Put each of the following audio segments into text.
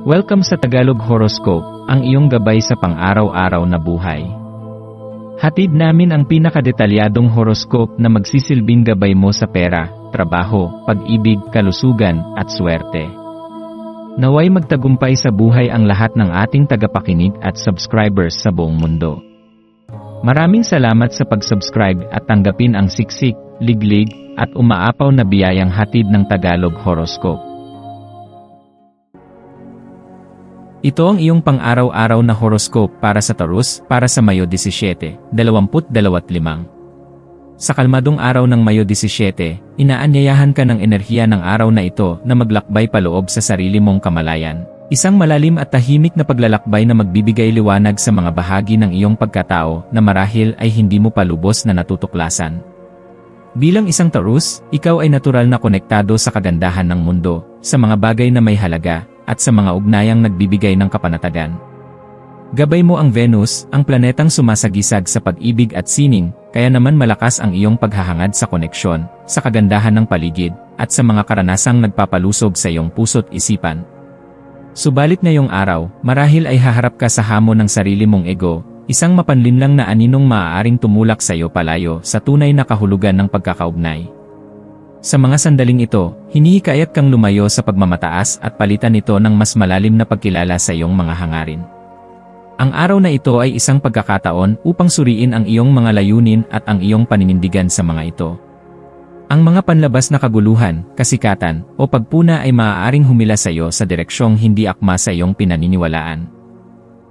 Welcome sa Tagalog Horoscope, ang iyong gabay sa pang-araw-araw na buhay. Hatid namin ang pinakadetalyadong horoscope na magsisilbing gabay mo sa pera, trabaho, pag-ibig, kalusugan, at swerte. Naway magtagumpay sa buhay ang lahat ng ating tagapakinig at subscribers sa buong mundo. Maraming salamat sa pag-subscribe at tanggapin ang siksik, liglig, at umaapaw na biyayang hatid ng Tagalog Horoscope. Ito ang iyong pang-araw-araw na horoscope para sa Taurus para sa Mayo 17, 2025. Sa kalmadong araw ng Mayo 17, inaanyayahan ka ng enerhiya ng araw na ito na maglakbay paloob sa sarili mong kamalayan. Isang malalim at tahimik na paglalakbay na magbibigay liwanag sa mga bahagi ng iyong pagkatao na marahil ay hindi mo pa lubos na natutuklasan. Bilang isang Taurus, ikaw ay natural na konektado sa kagandahan ng mundo, sa mga bagay na may halaga, at sa mga ugnayang nagbibigay ng kapanatagan. Gabay mo ang Venus, ang planetang sumasagisag sa pag-ibig at sining, kaya naman malakas ang iyong paghahangad sa koneksyon, sa kagandahan ng paligid, at sa mga karanasang nagpapalusog sa iyong puso't isipan. Subalit ngayong araw, marahil ay haharap ka sa hamon ng sarili mong ego, isang mapanlinlang na aninong maaaring tumulak sa iyo palayo sa tunay na kahulugan ng pagkakaugnay. Sa mga sandaling ito, hinihikayat kang lumayo sa pagmamataas at palitan ito ng mas malalim na pagkilala sa iyong mga hangarin. Ang araw na ito ay isang pagkakataon upang suriin ang iyong mga layunin at ang iyong paninindigan sa mga ito. Ang mga panlabas na kaguluhan, kasikatan, o pagpuna ay maaaring humila sa iyo sa direksyong hindi akma sa iyong pinaniniwalaan.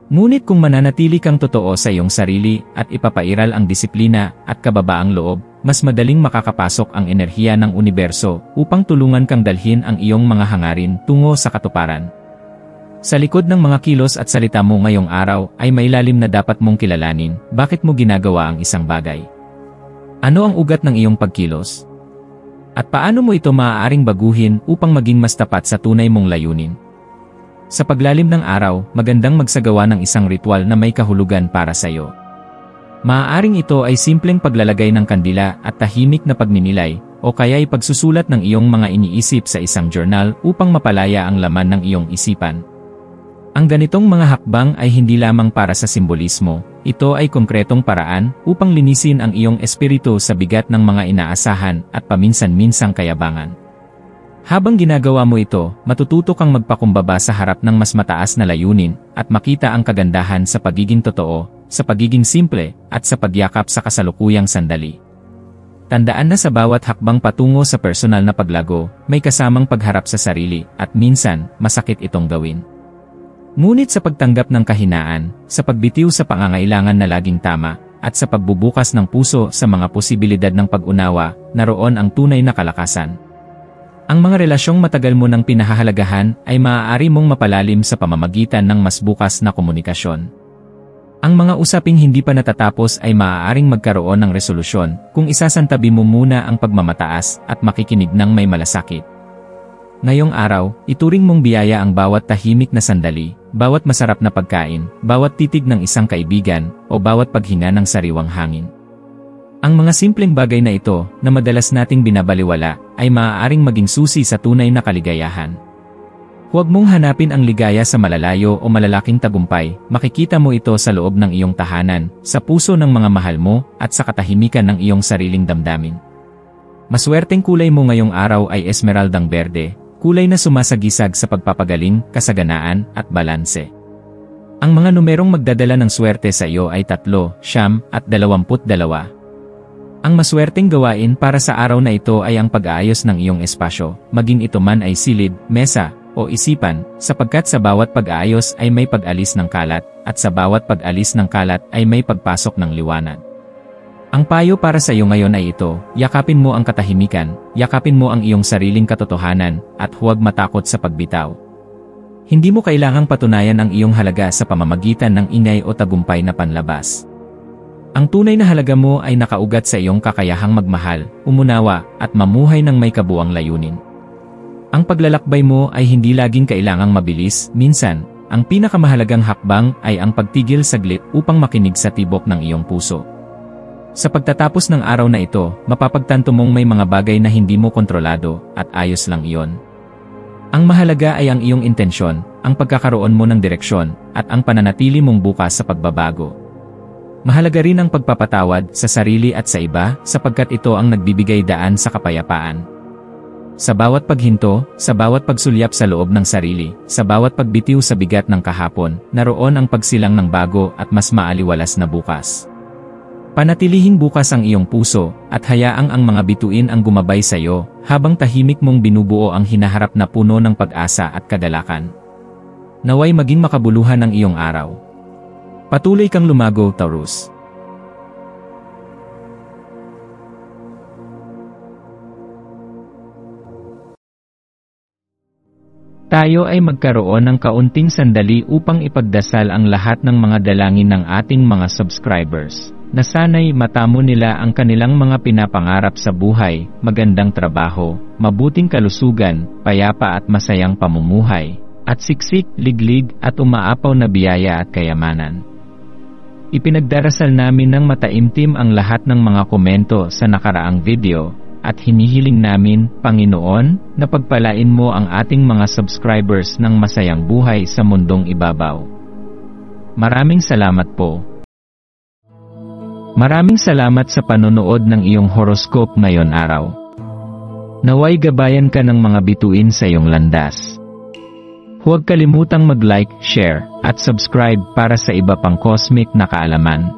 Ngunit kung mananatili kang totoo sa iyong sarili at ipapairal ang disiplina at kababaang loob, mas madaling makakapasok ang enerhiya ng universo upang tulungan kang dalhin ang iyong mga hangarin tungo sa katuparan. Sa likod ng mga kilos at salita mo ngayong araw ay may lalim na dapat mong kilalanin, bakit mo ginagawa ang isang bagay. Ano ang ugat ng iyong pagkilos? At paano mo ito maaaring baguhin upang maging mas tapat sa tunay mong layunin? Sa paglalim ng araw, magandang magsagawa ng isang ritual na may kahulugan para sa iyo. Maaaring ito ay simpleng paglalagay ng kandila at tahimik na pagninilay, o kaya ay pagsusulat ng iyong mga iniisip sa isang journal upang mapalaya ang laman ng iyong isipan. Ang ganitong mga hakbang ay hindi lamang para sa simbolismo, ito ay konkretong paraan upang linisin ang iyong espiritu sa bigat ng mga inaasahan at paminsan-minsang kayabangan. Habang ginagawa mo ito, matututo kang magpakumbaba sa harap ng mas mataas na layunin at makita ang kagandahan sa pagiging totoo, sa pagiging simple, at sa pagyakap sa kasalukuyang sandali. Tandaan na sa bawat hakbang patungo sa personal na paglago, may kasamang pagharap sa sarili, at minsan, masakit itong gawin. Ngunit sa pagtanggap ng kahinaan, sa pagbitiw sa pangangailangan na laging tama, at sa pagbubukas ng puso sa mga posibilidad ng pag-unawa, naroon ang tunay na kalakasan. Ang mga relasyong matagal mo nang pinahahalagahan ay maaari mong mapalalim sa pamamagitan ng mas bukas na komunikasyon. Ang mga usaping hindi pa natatapos ay maaaring magkaroon ng resolusyon kung isasantabi mo muna ang pagmamataas at makikinig ng may malasakit. Ngayong araw, ituring mong biyaya ang bawat tahimik na sandali, bawat masarap na pagkain, bawat titig ng isang kaibigan, o bawat paghinga ng sariwang hangin. Ang mga simpleng bagay na ito, na madalas nating binabaliwala, ay maaaring maging susi sa tunay na kaligayahan. Huwag mong hanapin ang ligaya sa malalayo o malalaking tagumpay, makikita mo ito sa loob ng iyong tahanan, sa puso ng mga mahal mo, at sa katahimikan ng iyong sariling damdamin. Maswerteng kulay mo ngayong araw ay esmeraldang berde, kulay na sumasagisag sa pagpapagaling, kasaganaan, at balanse. Ang mga numerong magdadala ng swerte sa iyo ay 3, 9, at 22. Ang maswerteng gawain para sa araw na ito ay ang pag-aayos ng iyong espasyo, maging ito man ay silid, mesa, o isipan, sapagkat sa bawat pag-aayos ay may pag-alis ng kalat, at sa bawat pag-alis ng kalat ay may pagpasok ng liwanag. Ang payo para sa iyo ngayon ay ito, yakapin mo ang katahimikan, yakapin mo ang iyong sariling katotohanan, at huwag matakot sa pagbitaw. Hindi mo kailangang patunayan ang iyong halaga sa pamamagitan ng ingay o tagumpay na panlabas. Ang tunay na halaga mo ay nakaugat sa iyong kakayahang magmahal, umunawa, at mamuhay ng may kabuwang layunin. Ang paglalakbay mo ay hindi laging kailangang mabilis, minsan, ang pinakamahalagang hakbang ay ang pagtigil saglit upang makinig sa tibok ng iyong puso. Sa pagtatapos ng araw na ito, mapapagtanto mong may mga bagay na hindi mo kontrolado, at ayos lang iyon. Ang mahalaga ay ang iyong intensyon, ang pagkakaroon mo ng direksyon, at ang pananatili mong bukas sa pagbabago. Mahalaga rin ang pagpapatawad sa sarili at sa iba sapagkat ito ang nagbibigay daan sa kapayapaan. Sa bawat paghinto, sa bawat pagsulyap sa loob ng sarili, sa bawat pagbitiw sa bigat ng kahapon, naroon ang pagsilang ng bago at mas maaliwalas na bukas. Panatilihing bukas ang iyong puso at hayaang ang mga bituin ang gumabay sa iyo habang tahimik mong binubuo ang hinaharap na puno ng pag-asa at kadalakan. Naway maging makabuluhan ang iyong araw. Patuloy kang lumago, Taurus. Tayo ay magkaroon ng kaunting sandali upang ipagdasal ang lahat ng mga dalangin ng ating mga subscribers, na sana'y matamo nila ang kanilang mga pinapangarap sa buhay, magandang trabaho, mabuting kalusugan, payapa at masayang pamumuhay, at siksik, liglig at umaapaw na biyaya at kayamanan. Ipinagdarasal namin ng mataimtim ang lahat ng mga komento sa nakaraang video, at hinihiling namin, Panginoon, na pagpalain mo ang ating mga subscribers ng masayang buhay sa mundong ibabaw. Maraming salamat po. Maraming salamat sa panonood ng iyong horoscope ngayon araw. Naway gabayan ka ng mga bituin sa iyong landas. Huwag kalimutang mag-like, share, at subscribe para sa iba pang cosmic na kaalaman.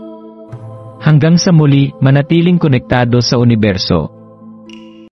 Hanggang sa muli, manatiling konektado sa universo.